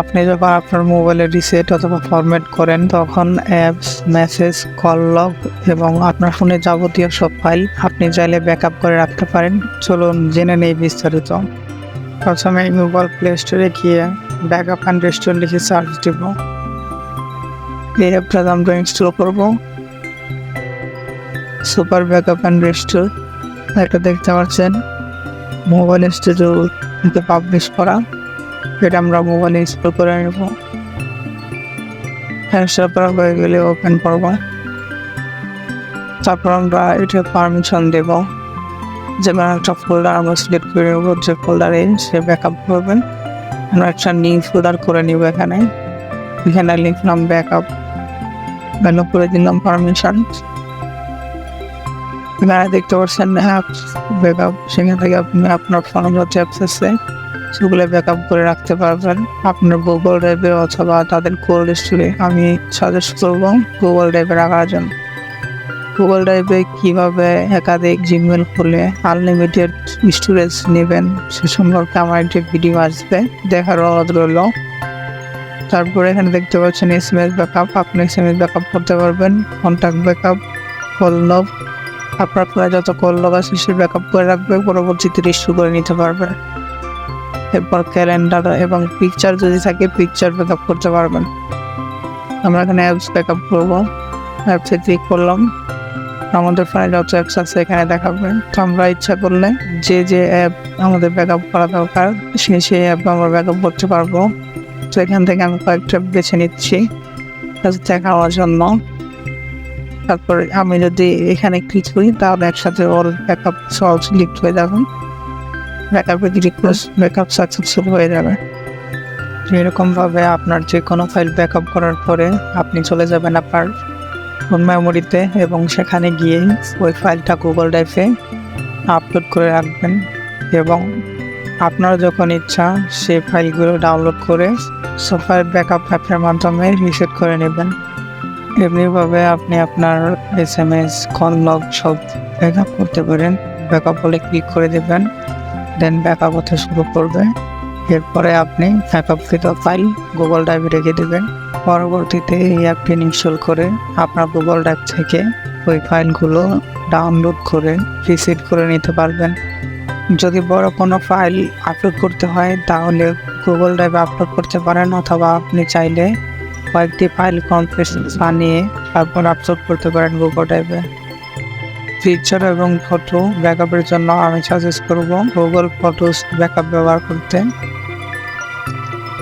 আপনি যখন আপনার মোবাইলে রিসেট অথবা ফরম্যাট করেন তখন অ্যাপস, মেসেজ, কল লগ এবং আপনার ফোনে যাবতীয় সব ফাইল আপনি চাইলে ব্যাকআপ করে রাখতে পারেন। চলুন জেনে নেই বিস্তারিত। প্রথমে গুগল প্লে স্টোরে গিয়ে ব্যাকআপ অ্যান্ড রেস্টোর লিখে সার্চ দিব। এই অ্যাপটা আমরা ইনস্টল করব। সুপার ব্যাকআপ অ্যান্ড রেস্টোর এটা দেখতে পাচ্ছেন মোবাইল স্টোরে পাবলিশ করা। এটা আমরা মোবাইলে ইনস্টল করে নেব। ইনস্টল করা হয়ে গেলে ওপেন করব। তারপর আমরা এটা পারমিশন দেব। যেমন একটা ফোল্ডার আমরা সিলেক্ট করে নেব, যে ফোল্ডারে সে ব্যাকআপ করবেন। আমরা একটা নিউ ফোল্ডার করে নিব। এখানে লিখলাম ব্যাকআপ, ভ্যালু করে দিলাম পারমিশন। এখানে দেখতে পাচ্ছেন অ্যাপস ব্যাকআপ, সেখান থেকে আপনি আপনার ফোনে যত অ্যাপস আছে সেগুলো ব্যাকআপ করে রাখতে পারবেন আপনার গুগল ড্রাইভে অথবা তাদের কোল্ড স্টোরে। আমি সাজেস্ট করব গুগল ড্রাইভে রাখার জন্য। গুগল ড্রাইভে কীভাবে একাধিক জিমেল খুলে আনলিমিটেড স্টোরেজ নেবেন সে সম্পর্কে আমার একটি ভিডিও আসবে, দেখার অনুরোধ রইল। তারপরে এখানে দেখতে পাচ্ছেন এসএমএস ব্যাকআপ, আপনি এসএমএস ব্যাকআপ করতে পারবেন। কন্ট্যাক্ট ব্যাকআপ, কল লগ, আপনার ফোনে যত কল লগ আছে সে ব্যাকআপ করে রাখবে, পরবর্তীতে রিস্টোর করে নিতে পারবেন। এরপর ক্যালেন্ডার এবং পিকচার যদি থাকে পিকচার ব্যাকআপ করতে পারবেন। আমরা এখানে অ্যাপস ব্যাকআপ করবো। অ্যাপসে ক্লিক করলাম, আমাদের ফোনে যত অ্যাপস আছে এখানে দেখাবে। তো আমরা ইচ্ছা করলে যে অ্যাপ আমাদের ব্যাকআপ করা দরকার সেই অ্যাপ আমরা ব্যাকআপ করতে পারবো। তো এখান থেকে আমি কয়েকটা বেছে নিচ্ছি দেখানোর জন্য। তারপরে আমি যদি এখানে ক্লিক করি তাহলে একসাথে অল ব্যাকআপ সলভ সিলেক্ট হয়ে যাবে। ব্যাকআপ সাকসেসফুল হয়ে যাবে। এরকমভাবে আপনার যে কোনো ফাইল ব্যাকআপ করার পরে আপনি চলে যাবেন আপনার ফোন মেমোরিতে এবং সেখানে গিয়ে ওই ফাইলটা গুগল ড্রাইভে আপলোড করে রাখবেন এবং আপনার যখন ইচ্ছা সেই ফাইলগুলো ডাউনলোড করে সুপার ব্যাকআপ অ্যাপের মাধ্যমে রিসেট করে নেবেন। এমনিভাবে আপনি আপনার এসএমএস, কল লগ সব ব্যাকআপ করতে পারেন। ব্যাকআপ বলে ক্লিক করে দেবেন, দেন ব্যাকআপ হতে শুরু করবে। এরপরে আপনি ব্যাকআপকৃত ফাইল গুগল ড্রাইভে রেখে দেবেন। পরবর্তীতে এই অ্যাপটি ইনস্টল করে আপনার গুগল ড্রাইভ থেকে ওই ফাইলগুলো ডাউনলোড করে রিসেট করে নিতে পারবেন। যদি বড় কোনো ফাইল আপলোড করতে হয় তাহলে গুগল ড্রাইভে আপলোড করতে পারেন, অথবা আপনি চাইলে কয়েকটি ফাইল কম্প্রেস বানিয়ে তারপর আপলোড করতে পারেন গুগল ড্রাইভে। পিকচার এবং ফটো ব্যাকআপের জন্য আমি সাজেস্ট করব গুগল ফটোস ব্যাকআপ ব্যবহার করতে।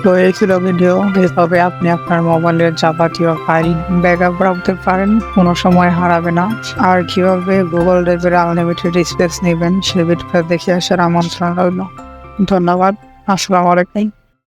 তো এই ছিল ভিডিও। এভাবে আপনি আপনার মোবাইলের যাবতীয় ফাইল ব্যাকআপ রাখতে পারেন, কোনো সময় হারাবে না। আর কীভাবে গুগল ড্রাইভের আনলিমিটেড স্পেস নেবেন সে ভিডিওটা দেখে আসার আমন্ত্রণ রইল। ধন্যবাদ। আসসালামু আলাইকুম।